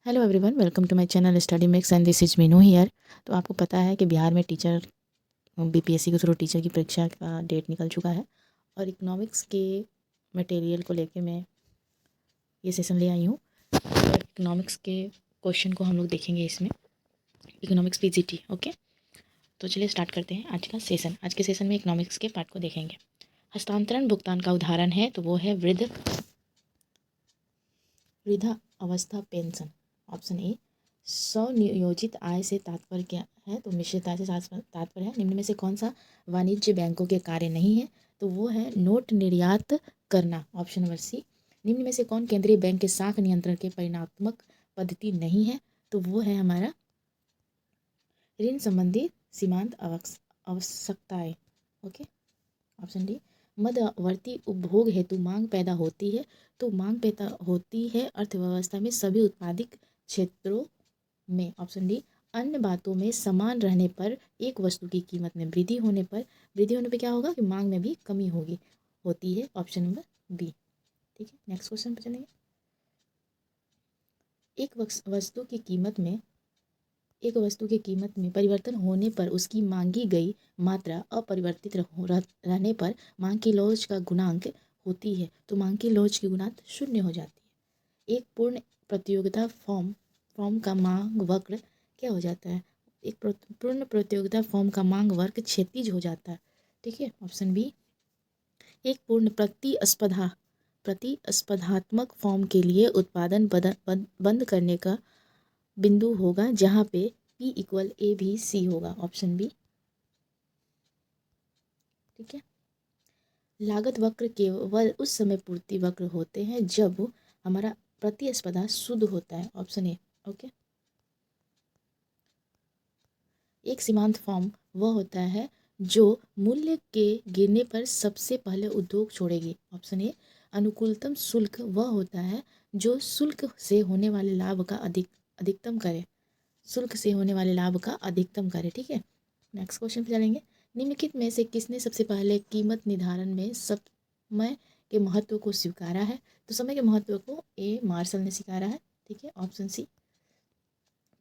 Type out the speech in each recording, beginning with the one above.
Hello everyone, welcome to my channel study mix and this is Meenu here. तो आपको पता है कि बिहार में टीचर बीपीएससी के थ्रू टीचर की परीक्षा का डेट निकल चुका है और इकोनॉमिक्स के मटेरियल को लेके मैं ये सेशन ले आई हूँ। और इकोनॉमिक्स के क्वेश्चन को हम लोग देखेंगे इसमें, इकोनॉमिक्स पीजीटी। ओके, तो चलिए स्टार्ट करते हैं आज का सेशन। आज के सेशन में इकोनॉमिक्स के पार्ट को देखेंगे। हस्तांतरण भुगतान का उदाहरण है तो वो है वृद्धा अवस्था पेंशन। Option A. स्वनियोजित आय से तात्पर्य क्या है? तो मिश्रित आय से तात्पर्य है। निम्न में से कौन सा वाणिज्य बैंकों के कार्य नहीं है? तो वो है नोट निर्यात करना। Option number C. निम्न में से कौन केंद्रीय बैंक के साख नियंत्रण के परिणात्मक पद्धति नहीं है? तो वो है हमारा ऋण संबंधी सीमांत आवश्यकताएं। Okay, option D. मध्यवर्ती उपभोग हेतु मांग पैदा होती है। तो मांग पैदा होती है अर्थव्यवस्था में सभी उत्पादित क्षेत्रों में। Option D. अन्य बातों में समान रहने पर एक वस्तु की कीमत में वृद्धि होने पे क्या होगा कि मांग में भी कमी होती है। Option number B. ठीक है, नेक्स्ट क्वेश्चन पे चलेंगे। एक वस्तु की कीमत में परिवर्तन होने पर उसकी मांगी गई मात्रा अपरिवर्तित रहने पर मांग की लोच का गुणांक होती है। तो मांग की लोच की गुणांक 0 हो जाती है। एक पूर्ण प्रतियोगिता फॉर्म का मांग वक्र क्या हो जाता है? एक पूर्ण प्रतियोगिता फॉर्म का मांग वक्र क्षैतिज हो जाता है। ठीक है, ऑप्शन बी। एक पूर्ण प्रतिस्पर्धात्मक फॉर्म के लिए उत्पादन बंद करने का बिंदु होगा जहाँ पे P इक्वल ए भी सी होगा। Option B. ठीक है, लागत वक्र केवल उस समय पूर्ति वक्र होते हैं जब हमारा प्रतिस्पर्धा शुद्ध होता है। ऑप्शन ए। ओके, एक सीमांत फॉर्म वह होता है जो मूल्य के गिरने पर सबसे पहले उद्योग छोड़ेगी। Option A. अनुकूलतम शुल्क वह होता है जो शुल्क से होने वाले लाभ का अधिकतम करे। ठीक है, नेक्स्ट क्वेश्चन पे चलेंगे। निम्नलिखित में से किसने सबसे पहले कीमत निर्धारण में समय के महत्व को स्वीकारा है? तो समय के महत्व को ए मार्शल ने स्वीकारा है। ठीक है, ऑप्शन सी।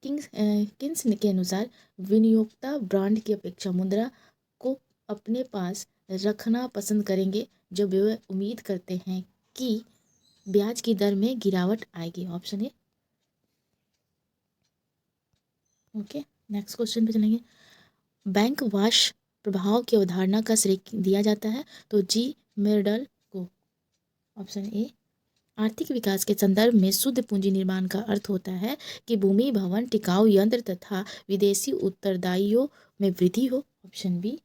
किंग्स के अनुसार विनियोक्ता ब्रांड की अपेक्षा मुद्रा को अपने पास रखना पसंद करेंगे जब वे उम्मीद करते हैं कि ब्याज की दर में गिरावट आएगी। Option A. Okay, next question पे चलेंगे। बैंक वाश प्रभाव की अवधारणा का श्रेय दिया जाता है तो जी मेर्डल को। Option A. आर्थिक विकास के संदर्भ में शुद्ध पूंजी निर्माण का अर्थ होता है कि भूमि, भवन, टिकाऊ यंत्र तथा विदेशी उत्तरदायियों में वृद्धि हो। Option B.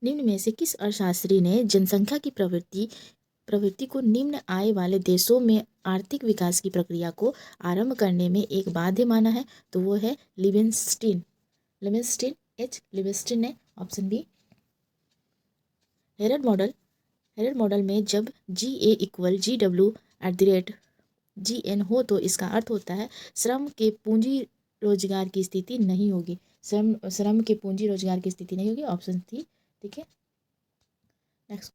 निम्न में से किस अर्थशास्त्री ने जनसंख्या की प्रवृत्ति को निम्न आय वाले देशों में आर्थिक विकास की प्रक्रिया को आरंभ करने में एक बाध्य माना है? तो वो है लिविंगस्टीन। लिविंगस्टीन ने। Option B. हेरड मॉडल में जब GA इक्वल GW@GN हो तो इसका अर्थ होता है श्रम के पूंजी रोजगार की स्थिति नहीं होगी। श्रम के पूंजी रोजगार की स्थिति नहीं होगी। ऑप्शन थी। ठीक है, नेक्स्ट।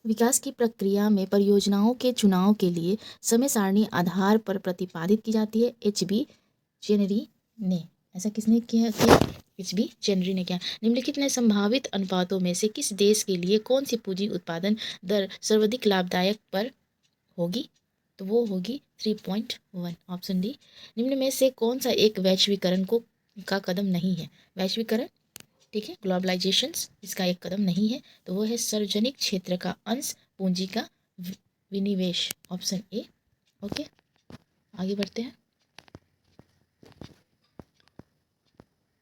विकास की प्रक्रिया में परियोजनाओं के चुनाव के लिए समय सारणी आधार पर प्रतिपादित की जाती है। HB चेनरी ने। ऐसा किसने किया? HB चेनरी ने किया। निम्नलिखित में संभावित अनुपातों में से किस देश के लिए कौन सी पूंजी उत्पादन दर सर्वाधिक लाभदायक पर होगी? तो वो होगी 3.1। Option D. निम्न में से कौन सा एक वैश्वीकरण का कदम नहीं है? वैश्वीकरण, ठीक है, ग्लोबलाइजेशंस, इसका एक कदम नहीं है। तो वो है सार्वजनिक क्षेत्र का अंश पूंजी का विनिवेश। Option A. ओके, आगे बढ़ते हैं।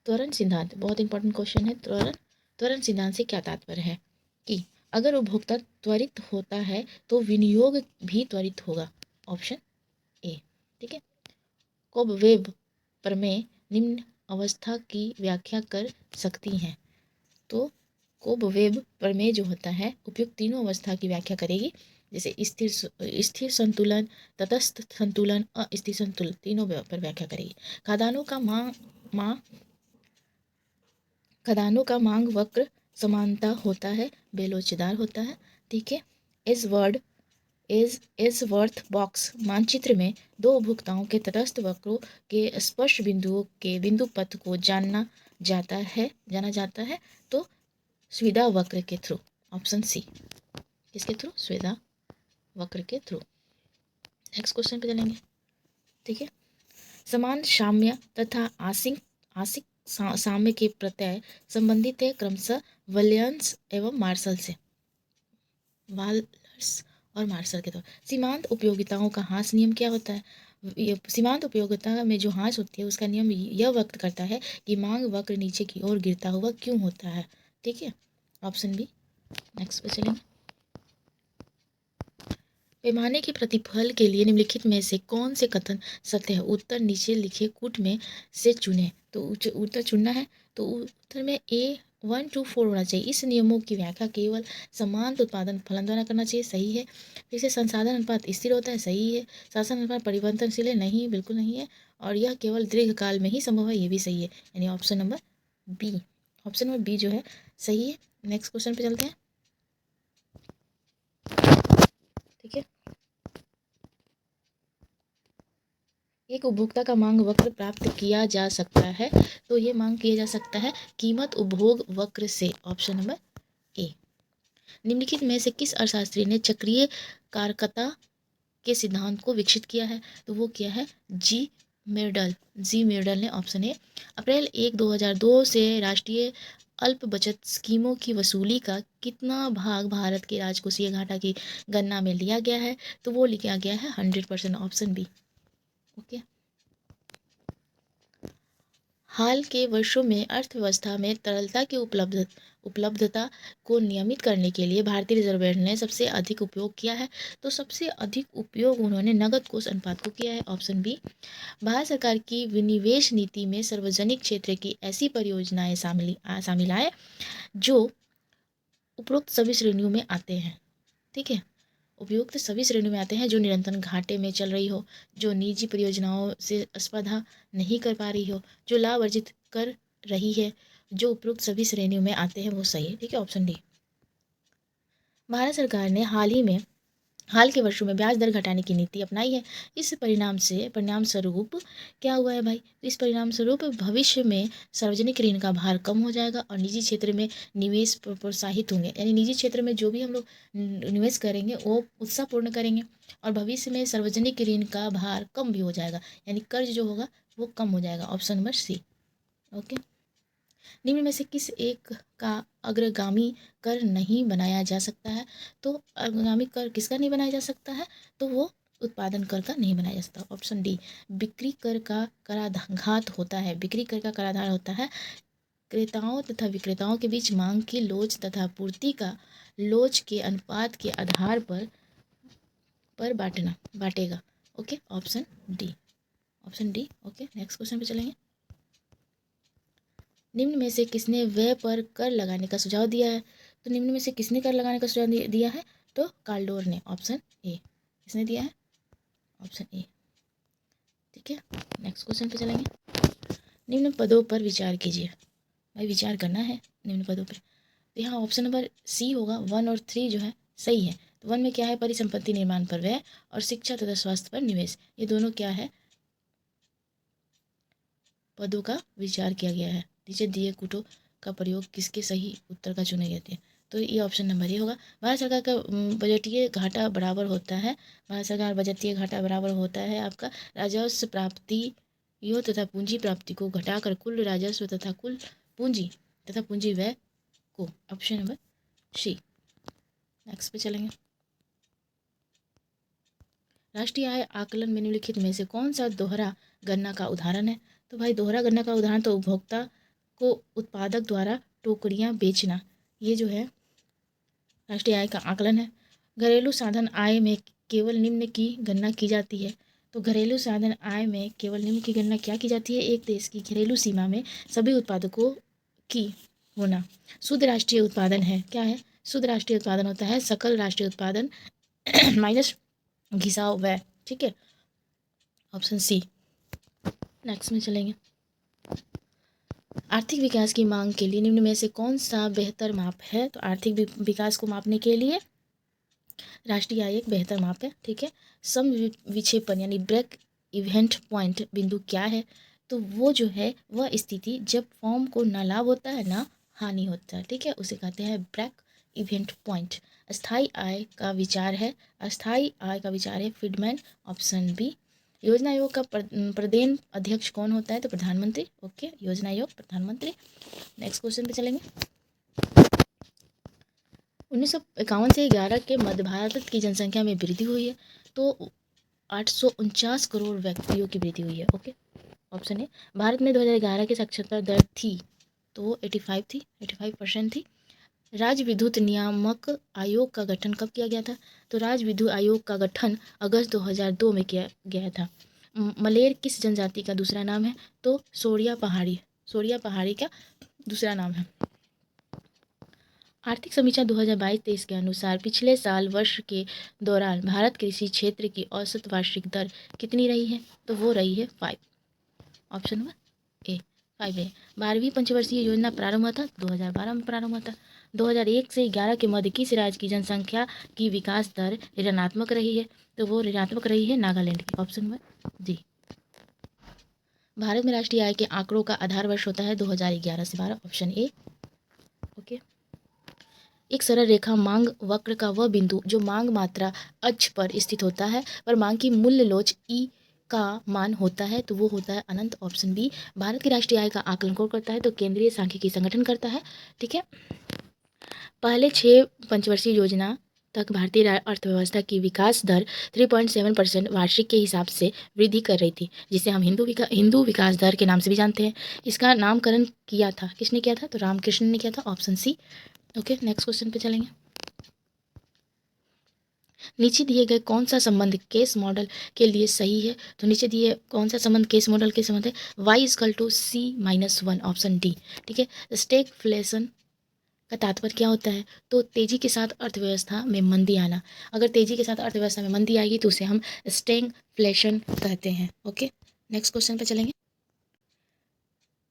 त्वरण सिद्धांत बहुत इंपॉर्टेंट क्वेश्चन है। त्वरण सिद्धांत से क्या तात्पर्य है? कि अगर उपभोक्ता त्वरित होता है तो विनियोग भी त्वरित होगा। Option A. ठीक है, कोबवेब प्रमेय निम्न अवस्था की व्याख्या कर सकती हैं। तो कोबवेब प्रमेय जो होता है उपयुक्त तीनों अवस्था की व्याख्या करेगी, जैसे स्थिर संतुलन, तटस्थ संतुलन, अस्थिर संतुलन, तीनों पर व्याख्या करेगी। खदानों का मांग वक्र समानता होता है, बेलोचदार होता है। ठीक है, इज वर्थ बॉक्स मानचित्र में दो उपभोक्ताओं के तटस्थ वक्रों के स्पर्श बिंदुओं के बिंदु पथ को जाना जाता है तो स्वीदा वक्र के थ्रू। Option C. किसके थ्रू? स्वीदा वक्र के थ्रू। नेक्स्ट क्वेश्चन पे चलेंगे। ठीक है। समान साम्य तथा आंशिक साम्य के प्रत्यय संबंधित है क्रमशः वॉयलेंस एवं मार्शल से। वाल्स और मार्शल के तौर। सीमांत उपयोगिताओं का हाँस नियम क्या होता है? सीमांत उपयोगिता में जो हाँस होती है उसका नियम यह व्यक्त करता है कि मांग वक्र नीचे की ओर गिरता हुआ क्यों होता है। ठीक है। Option B. नेक्स्ट पे चलेंगे। पैमाने के प्रतिफल के लिए निम्नलिखित में से कौन से कथन सत्य है? उत्तर नीचे लिखे कूट में से चुने। तो उत्तर चुनना है तो उत्तर में ए 1 to 4 होना चाहिए। इस नियमों की व्याख्या केवल समान उत्पादन फलन द्वारा करना चाहिए। सही है। फिर से संसाधन अनुपात स्थिर होता है। सही है। शासन अनुपात परिवर्तनशील है। नहीं, बिल्कुल नहीं है। और यह केवल दीर्घकाल में ही संभव है। ये भी सही है। यानी option number B. Option number B जो है सही है। नेक्स्ट क्वेश्चन पे चलते हैं। ठीक है। एक उपभोक्ता का मांग वक्र प्राप्त किया जा सकता है तो ये मांग किया जा सकता है कीमत उपभोग वक्र से। Option number A. निम्नलिखित में से किस अर्थशास्त्री ने चक्रीय कारकता के सिद्धांत को विकसित किया है? तो वो किया है जी मेर्डल ने। Option A. अप्रैल 1 2002 से राष्ट्रीय अल्प बचत स्कीमों की वसूली का कितना भाग भारत के राजकोषीय घाटा की गणना में लिया गया है? तो वो लिखा गया है 100%। Option B. ओके। हाल के वर्षों में अर्थव्यवस्था में तरलता की उपलब्धता को नियमित करने के लिए भारतीय रिजर्व बैंक ने सबसे अधिक उपयोग किया है। तो सबसे अधिक उपयोग उन्होंने नकद कोष अनुपात को किया है। Option B. भारत सरकार की विनिवेश नीति में सार्वजनिक क्षेत्र की ऐसी परियोजनाएं शामिल आए जो उपरोक्त सभी श्रेणियों में आते हैं। ठीक है। उपयुक्त सभी श्रेणियों में आते हैं जो निरंतर घाटे में चल रही हो, जो निजी परियोजनाओं से स्पर्धा नहीं कर पा रही हो, जो लाभ अर्जित कर रही है, जो उपयुक्त सभी श्रेणियों में आते हैं वो सही है। ठीक है। Option D. भारत सरकार ने हाल के वर्षों में ब्याज दर घटाने की नीति अपनाई है। इस परिणाम स्वरूप क्या हुआ है भाई? इस परिणाम स्वरूप भविष्य में सार्वजनिक ऋण का भार कम हो जाएगा और निजी क्षेत्र में निवेश प्रोत्साहित होंगे। यानी निजी क्षेत्र में जो भी हम लोग निवेश करेंगे वो उत्साहपूर्ण करेंगे और भविष्य में सार्वजनिक ऋण का भार कम भी हो जाएगा। यानी कर्ज जो होगा वो कम हो जाएगा। Option number C. ओके। निम्न में से किस एक का अग्रगामी कर नहीं बनाया जा सकता है? तो अग्रगामी कर किसका नहीं बनाया जा सकता है? तो वो उत्पादन कर का नहीं बनाया जा सकता। Option D. बिक्री कर का कराघात होता है। बिक्री कर का कराधान होता है क्रेताओं तथा विक्रेताओं के बीच मांग की लोच तथा पूर्ति का लोच के अनुपात के आधार पर बांटेगा। Okay. Option D. Option D. Okay. Next question पे चलेंगे। निम्न में से किसने व्यय पर कर लगाने का सुझाव दिया है? तो निम्न में से किसने कर लगाने का सुझाव दिया है? तो काल्डोर ने। Option A. किसने दिया है? ऑप्शन ए। ठीक है। नेक्स्ट क्वेश्चन पे चलेंगे। निम्न पदों पर विचार कीजिए। भाई विचार करना है निम्न पदों पर। तो यहाँ ऑप्शन नंबर सी होगा। 1 और 3 जो है सही है। तो 1 में क्या है? परिसंपत्ति निर्माण पर व्यय और शिक्षा तथा स्वास्थ्य पर निवेश। ये दोनों क्या है? पदों का विचार किया गया है। नीचे दिए कूटों का प्रयोग किसके सही उत्तर का चुने गए थे? तो ये ऑप्शन नंबर ये होगा। भारत सरकार का बजटीय घाटा बराबर होता है। भारत सरकार बजटीय घाटा बराबर होता है आपका राजस्व प्राप्तियों तथा पूंजी प्राप्ति को घटाकर कुल राजस्व तथा कुल पूंजी व्यय को। ऑप्शन नंबर सी। नेक्स्ट पे चलेंगे। राष्ट्रीय आय आकलन में निम्नलिखित में से कौन सा दोहरा गणना का उदाहरण है? तो भाई दोहरा गणना का उदाहरण तो उपभोक्ता को उत्पादक द्वारा टोकरियां बेचना, ये जो है राष्ट्रीय आय का आकलन है। घरेलू साधन आय में केवल निम्न की गणना की जाती है। तो घरेलू साधन आय में केवल निम्न की गणना क्या की जाती है? एक देश की घरेलू सीमा में सभी उत्पादकों की होना। शुद्ध राष्ट्रीय उत्पादन है। क्या है? शुद्ध राष्ट्रीय उत्पादन होता है सकल राष्ट्रीय उत्पादन माइनस घिसाव व्यय। ठीक है। Option C. नेक्स्ट में चलेंगे। आर्थिक विकास की मांग के लिए निम्न में से कौन सा बेहतर माप है? तो आर्थिक विकास को मापने के लिए राष्ट्रीय आय एक बेहतर माप है, ठीक है। सम विक्षेपण यानी ब्रेक इवेंट पॉइंट बिंदु क्या है? तो वो जो है वह स्थिति जब फॉर्म को ना लाभ होता है ना हानि होता है, ठीक है, उसे कहते हैं ब्रेक इवेंट पॉइंट। अस्थाई आय का विचार है, अस्थाई आय का विचार है फ्रीडमैन, ऑप्शन बी। योजना आयोग का प्रदेन अध्यक्ष कौन होता है? तो प्रधानमंत्री, ओके, योजना आयोग प्रधानमंत्री। नेक्स्ट क्वेश्चन पे चलेंगे। 1951 से 11 के मध्य भारत की जनसंख्या में वृद्धि हुई है, तो 849 करोड़ व्यक्तियों की वृद्धि हुई है, ओके, ऑप्शन ए। भारत में 2011 की साक्षरता दर थी तो वो 85 थी, 85% थी। राज्य विद्युत नियामक आयोग का गठन कब किया गया था? तो राज्य विद्युत आयोग का गठन अगस्त 2002 में किया गया था। मलेर किस जनजाति का दूसरा नाम है? तो सोरिया पहाड़ी, सोरिया पहाड़ी का दूसरा नाम है। आर्थिक समीक्षा 2022-23 के अनुसार पिछले साल वर्ष के दौरान भारत कृषि क्षेत्र की औसत वार्षिक दर कितनी रही है? तो वो रही है 5, ऑप्शन नंबर ए 5 है। 12वीं पंचवर्षीय योजना प्रारंभ हुआ था 2012 में प्रारंभ हुआ था। 2001 से 11 के मध्य किस राज्य की जनसंख्या की विकास दर ऋणात्मक रही है? तो वो ऋणात्मक रही है नागालैंड की, ऑप्शन नंबर डी। भारत में राष्ट्रीय आय के आंकड़ों का आधार वर्ष होता है 2011 से 12, ऑप्शन ए, ओके। एक सरल रेखा मांग वक्र का वह बिंदु जो मांग मात्रा अक्ष पर स्थित होता है पर मांग की मूल्य लोच ई का मान होता है, तो वो होता है अनंत, ऑप्शन बी। भारत की राष्ट्रीय आय का आकलन कौन करता है? तो केंद्रीय सांख्यिकी संगठन करता है, ठीक है। पहले 6 पंचवर्षीय योजना तक भारतीय अर्थव्यवस्था की विकास दर 3.7% वार्षिक के हिसाब से वृद्धि कर रही थी, जिसे हम हिंदू विकास दर के नाम से भी जानते हैं। इसका नामकरण किया था, किसने किया था? तो रामकृष्ण ने किया था, option C, okay. Next question पे चलेंगे। नीचे दिए गए कौन सा संबंध केस मॉडल के लिए सही है? तो नीचे दिए कौन सा संबंध केस मॉडल के संबंध है? y=c-1, ऑप्शन डी, ठीक है। स्टैगफ्लेशन का तात्पर्य क्या होता है? तो तेजी के साथ अर्थव्यवस्था में मंदी आना। अगर तेजी के साथ अर्थव्यवस्था में मंदी आएगी तो उसे हम स्टैगफ्लेशन कहते हैं, ओके। नेक्स्ट क्वेश्चन पे चलेंगे।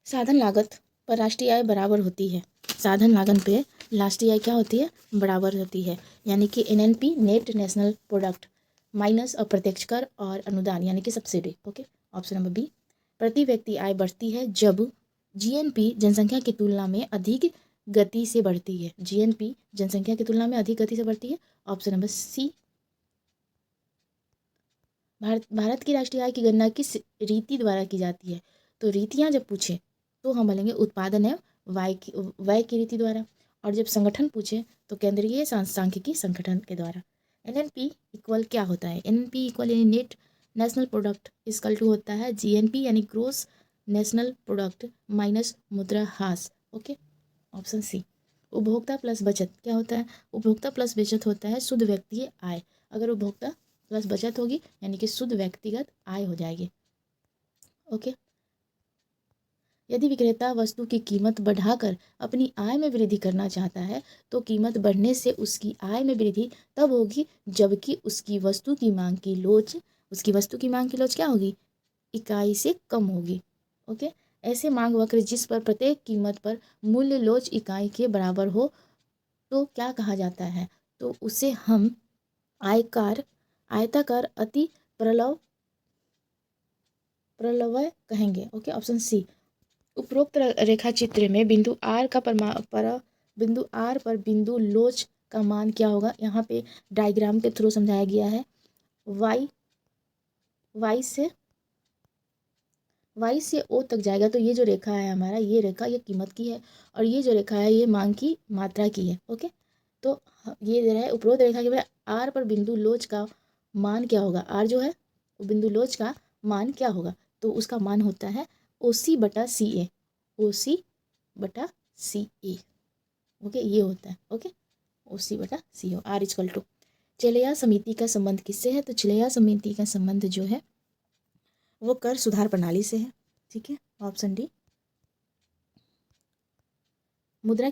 साधन लागत पर राष्ट्रीय आय बराबर होती है, साधन लागत पे राष्ट्रीय आय क्या होती है? बराबर होती है, यानी कि NNP net national product minus अप्रत्यक्ष कर और अनुदान यानी कि subsidy, okay, option number B. प्रति व्यक्ति आय बढ़ती है जब जीएनपी जनसंख्या की तुलना में अधिक गति से बढ़ती है, जीएनपी जनसंख्या की तुलना में अधिक गति से बढ़ती है, ऑप्शन नंबर सी। भारत की राष्ट्रीय आय की गणना किस रीति द्वारा की जाती है? तो रीतियाँ जब पूछे तो हम बोलेंगे उत्पादन एवं व्यय की रीति द्वारा, और जब संगठन पूछे तो केंद्रीय सांख्यिकी संगठन के द्वारा। एनएनपी इक्वल क्या होता है? एनएनपी इक्वल यानी net national product equal to होता है जीएनपी यानी ग्रोस नेशनल प्रोडक्ट माइनस मुद्राहास, ओके, ऑप्शन सी। उपभोक्ता प्लस बचत क्या होता है? उपभोक्ता प्लस बचत होता है शुद्ध व्यक्तिगत आय। अगर उपभोक्ता प्लस बचत होगी यानी कि शुद्ध व्यक्तिगत आय हो जाएगी, ओके। यदि विक्रेता वस्तु की कीमत बढ़ाकर अपनी आय में वृद्धि करना चाहता है तो कीमत बढ़ने से उसकी आय में वृद्धि तब होगी जबकि उसकी वस्तु की मांग की लोच क्या होगी? इकाई से कम होगी, ओके। ऐसे मांग वक्र जिस पर प्रत्येक कीमत पर मूल्य लोच इकाई के बराबर हो तो क्या कहा जाता है? तो उसे हम आयताकार अति प्रलवय कहेंगे, ओके, ऑप्शन सी। उपरोक्त रेखा चित्र में बिंदु आर पर बिंदु लोच का मान क्या होगा? यहाँ पे डायग्राम के थ्रू समझाया गया है। वाई से ओ तक जाएगा तो ये जो रेखा है हमारा, ये रेखा ये कीमत की है और ये जो रेखा है ये मांग की मात्रा की है, ओके। तो ये दे रहा है उपरोक्त रेखा के बाद आर पर बिंदु लोच का मान क्या होगा? आर जो है वो बिंदु लोच का मान क्या होगा? तो उसका मान होता है OC बटा CA, OC बटा CA, ओके, ये होता है, ओके, OC बटा CO। आर इक्वल टू चिल्या समिति का संबंध किससे है? तो चिल्या समिति का संबंध जो है वो कर सुधार प्रणाली से है, ठीक है, ऑप्शन डी। मुद्रा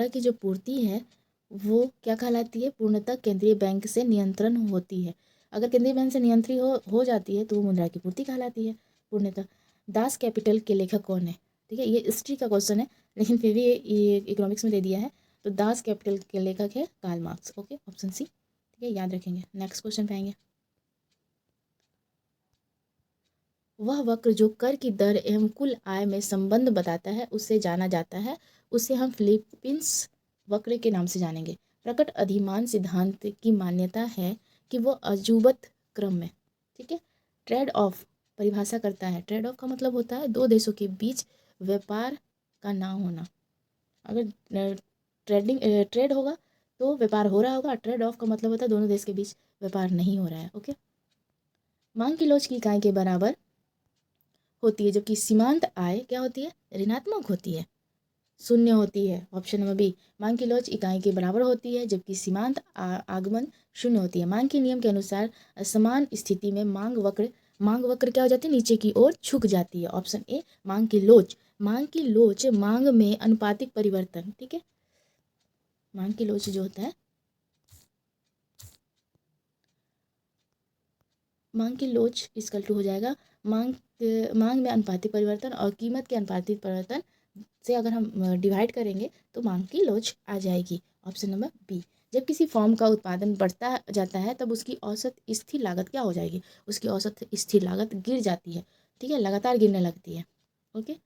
की जो पूर्ति है वो क्या कहलाती है? पूर्णतः केंद्रीय बैंक से नियंत्रण होती है। अगर केंद्रीय बैंक से नियंत्रित हो जाती है तो वो मुद्रा की पूर्ति कहलाती है पूर्णतः। दास कैपिटल के लेखक कौन है? ठीक है, ये हिस्ट्री का क्वेश्चन है लेकिन फिर भी ये इकोनॉमिक्स में दे दिया है। तो दास कैपिटल के लेखक है Karl Marx, okay, option C. ठीक है, याद रखेंगे। नेक्स्ट क्वेश्चन पे आएंगे। वह वक्र जो कर की दर एवं कुल आय में संबंध बताता है उसे जाना जाता है, उसे हम फिलीपींस वक्र के नाम से जानेंगे। प्रकट अधिमान सिद्धांत की मान्यता है कि वो अजूबत क्रम में, ठीक है, ट्रेड ऑफ परिभाषा करता है। ट्रेड ऑफ का मतलब होता है दो देशों के बीच व्यापार का ना होना। अगर ट्रेड होगा तो व्यापार हो रहा होगा, ट्रेड ऑफ का मतलब होता है दोनों देश के बीच व्यापार नहीं हो रहा है। ओके, मांग की लोच की इकाई के बराबर होती है, जबकि सीमांत आय क्या होती है, ऋणात्मक होती है, शून्य होती है। ऑप्शन नंबर बी, मांग की लोच इकाई के बराबर होती है जबकि सीमांत आगमन शून्य होती है। मांग के नियम के अनुसार समान स्थिति में मांग वक्र क्या हो जाती है, नीचे की ओर झुक जाती है। ऑप्शन ए, मांग की लोच। मांग में अनुपातिक परिवर्तन, ठीक है, मांग की लोच जो होता है, मांग की लोच इक्वल टू हो जाएगा मांग में अनुपातिक परिवर्तन, और कीमत के अनुपातिक परिवर्तन से अगर हम डिवाइड करेंगे तो मांग की लोच आ जाएगी। Option number B. जब किसी फॉर्म का उत्पादन बढ़ता जाता है तब उसकी औसत स्थिर लागत क्या हो जाएगी, उसकी औसत स्थिर लागत गिर जाती है, ठीक है, लगातार गिरने लगती है। ओके,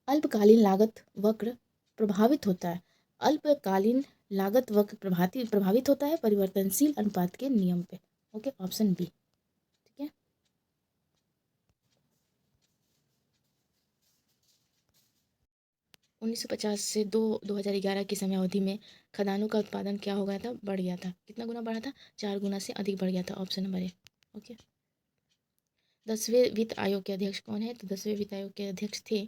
अल्पकालीन लागत वक्र प्रभावित होता है, अल्पकालीन लागत वक्र प्रभावित होता है परिवर्तनशील अनुपात के नियम पे। ओके, ऑप्शन बी, ठीक है। 1950 से 2011 की समय अवधि में खदानों का उत्पादन क्या हो गया था, बढ़ गया था। कितना गुना बढ़ा था, 4 गुना से अधिक बढ़ गया था। Option number A. ओके, 10वें वित्त आयोग के अध्यक्ष कौन है, तो 10वें वित्त आयोग के अध्यक्ष थे,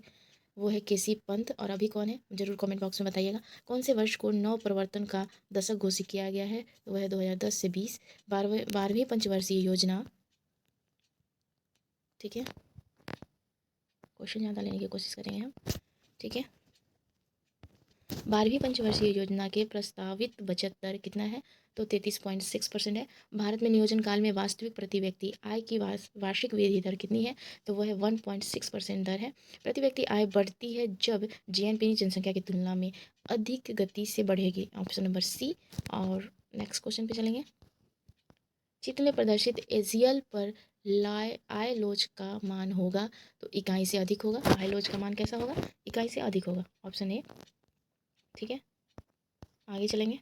वो है केसी पंत। और अभी कौन है, जरूर कमेंट बॉक्स में बताइएगा। कौन से वर्ष को नव प्रवर्तन का दशक घोषित किया गया है, तो वह है 2010 से 20। 12वीं पंचवर्षीय योजना, ठीक है, क्वेश्चन ज़्यादा लेने की कोशिश करेंगे हम, ठीक है। 12वीं पंचवर्षीय योजना के प्रस्तावित बचत दर कितना है, तो 33.6% है। भारत में नियोजन काल में वास्तविक प्रति व्यक्ति आय की वार्षिक वृद्धि दर कितनी है, तो वह 1.6% दर है। प्रति व्यक्ति आय बढ़ती है जब जीएनपी जनसंख्या की तुलना में अधिक गति से बढ़ेगी। Option number C. और नेक्स्ट क्वेश्चन पे चलेंगे। चित्र में प्रदर्शित एजियल पर आय लोच का मान होगा, तो इकाई से अधिक होगा। आय लोच का मान कैसा होगा, इकाई से अधिक होगा। ऑप्शन ए, ठीक है। आगे चलेंगे।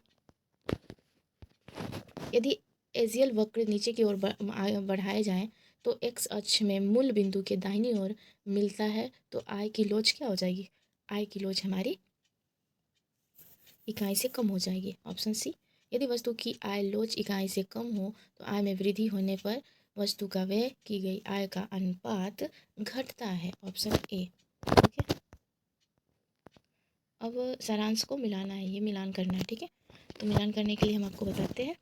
यदि एजियल वक्र नीचे की ओर बढ़ाए जाएं तो एक्स अक्ष में मूल बिंदु के दाहिनी ओर मिलता है, तो आय की लोच क्या हो जाएगी, आय की लोच हमारी इकाई से कम हो जाएगी। Option C. यदि वस्तु की आय लोच इकाई से कम हो तो आय में वृद्धि होने पर वस्तु का व्यय की गई आय का अनुपात घटता है। ऑप्शन ए। ठीक है, अब सारांश को मिलाना है, ये मिलान करना है, ठीक है। तो मिलान करने के लिए हम आपको बताते हैं।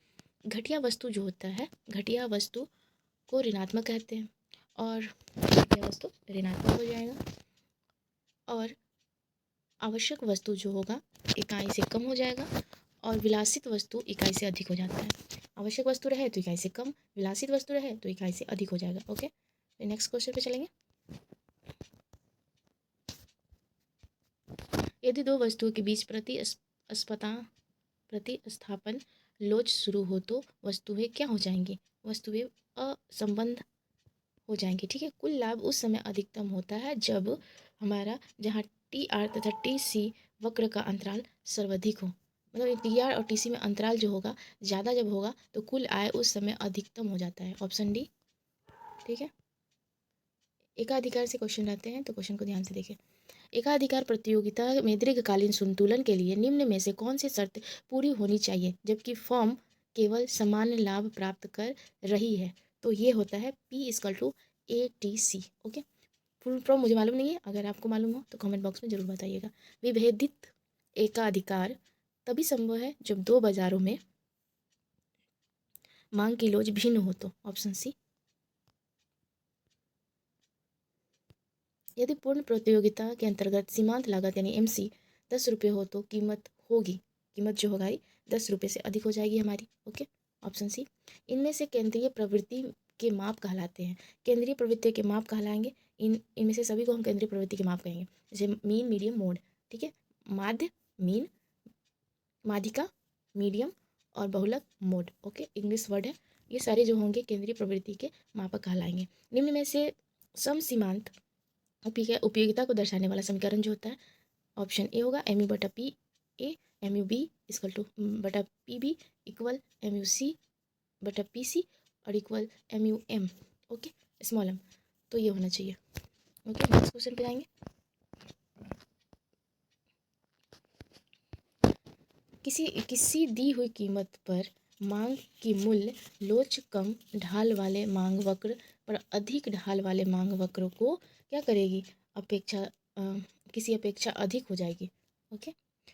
घटिया वस्तु जो होता है, घटिया वस्तु को ऋणात्मक कहते हैं, और घटिया वस्तु ऋणात्मक हो जाएगा। और आवश्यक वस्तु जो होगा इकाई से कम हो जाएगा, और विलासित वस्तु इकाई से अधिक हो जाता है। आवश्यक वस्तु रहे तो इकाई से कम, विलासित वस्तु रहे तो इकाई से अधिक हो जाएगा। ओके, तो नेक्स्ट क्वेश्चन पे चलेंगे। यदि दो वस्तुओं के बीच प्रतिस्थापन लोच शुरू हो तो वस्तुएं क्या हो जाएंगी, वस्तुएं असंबद्ध हो जाएंगी, ठीक है। कुल लाभ उस समय अधिकतम होता है जब हमारा जहाँ टी आर तथा टी सी वक्र का अंतराल सर्वाधिक हो, मतलब टी आर और टी सी में अंतराल जो होगा ज़्यादा जब होगा तो कुल आय उस समय अधिकतम हो जाता है। ऑप्शन डी, ठीक है। एकाधिकार से क्वेश्चन रहते हैं, तो क्वेश्चन को ध्यान से देखें। एकाधिकार प्रतियोगिता में दीर्घकालीन संतुलन के लिए निम्न में से कौन सी शर्त पूरी होनी चाहिए जबकि फर्म केवल सामान्य लाभ प्राप्त कर रही है, तो ये होता है P equal to ATC। Okay, full form मुझे मालूम नहीं है, अगर आपको मालूम हो तो कमेंट बॉक्स में ज़रूर बताइएगा। विभेदित एकाधिकार तभी संभव है जब दो बाजारों में मांग की लोच भिन्न हो, तो ऑप्शन सी। यदि पूर्ण प्रतियोगिता के अंतर्गत सीमांत लागत यानी MC 10 रुपये हो तो कीमत जो होगा 10 रुपये से अधिक हो जाएगी हमारी। Okay, option C. इनमें से केंद्रीय प्रवृत्ति के माप कहलाते हैं, केंद्रीय प्रवृत्ति के माप कहलाएंगे। इनमें से सभी को हम केंद्रीय प्रवृत्ति के माप कहेंगे, जैसे मीन, मीडियम, मोड, ठीक है। माध्य, मीन, माध्यिका, मीडियम और बहुलक मोड। ओके, इंग्लिश वर्ड है। ये सारे जो होंगे केंद्रीय प्रवृत्ति के मापक कहलाएंगे। निम्न में से सम सीमांत उपयोगिता को दर्शाने वाला समीकरण जो होता है ऑप्शन ए होगा एम यू बटा P A M U B equal to बटा P B equal M U C बटा पी सी और equal M U M. Okay, small M. तो ये होना चाहिए। ओके, नेक्स्ट क्वेश्चन पे जाएंगे। किसी दी हुई कीमत पर मांग की मूल्य लोच कम ढाल वाले मांग वक्र पर अधिक ढाल वाले मांग वक्र को क्या करेगी? किसी अपेक्षा अधिक हो जाएगी। ओके,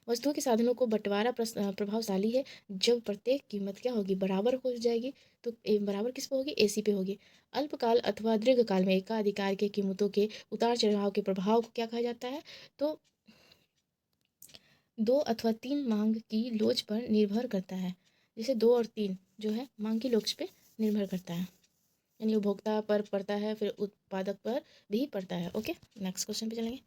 वस्तुओं के साधनों को बंटवारा प्रभावशाली है जब प्रत्येक कीमत क्या होगी? बराबर हो जाएगी। तो बराबर किस पे होगी? एसी पे होगी। अल्पकाल अथवा दीर्घकाल में एकाधिकार के कीमतों के उतार चढ़ाव के प्रभाव को क्या कहा जाता है? तो 2 अथवा 3 मांग की लोच पर निर्भर करता है। जैसे 2 और 3 जो है मांग की लोच पे निर्भर करता है, यानी उपभोक्ता पर पड़ता है, फिर उत्पादक पर भी पड़ता है। ओके, नेक्स्ट क्वेश्चन पे चलेंगे।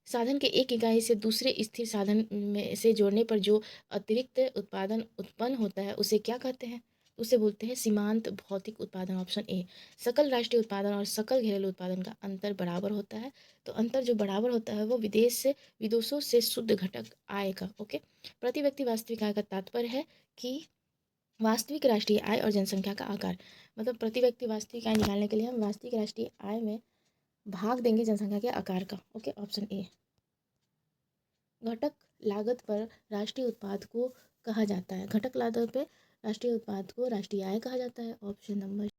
साधन के एक इकाई से दूसरे स्थिर साधन में से जोड़ने पर जो अतिरिक्त उत्पादन उत्पन्न होता है उसे क्या कहते हैं? उसे बोलते हैं सीमांत भौतिक उत्पादन। Option A. सकल राष्ट्रीय उत्पादन और सकल घरेलू उत्पादन का अंतर बराबर होता है। तो अंतर जो बराबर होता है वो विदेशों से शुद्ध घटक आय का। ओके, प्रति व्यक्ति वास्तविक आय का तात्पर्य है कि वास्तविक राष्ट्रीय आय और जनसंख्या का आकार। मतलब प्रति व्यक्ति वास्तविक आय निकालने के लिए हम वास्तविक राष्ट्रीय आय में भाग देंगे जनसंख्या के आकार का। Okay, option A. घटक लागत पर राष्ट्रीय उत्पाद को कहा जाता है। घटक लागत पे राष्ट्रीय उत्पाद को राष्ट्रीय आय कहा जाता है। Option number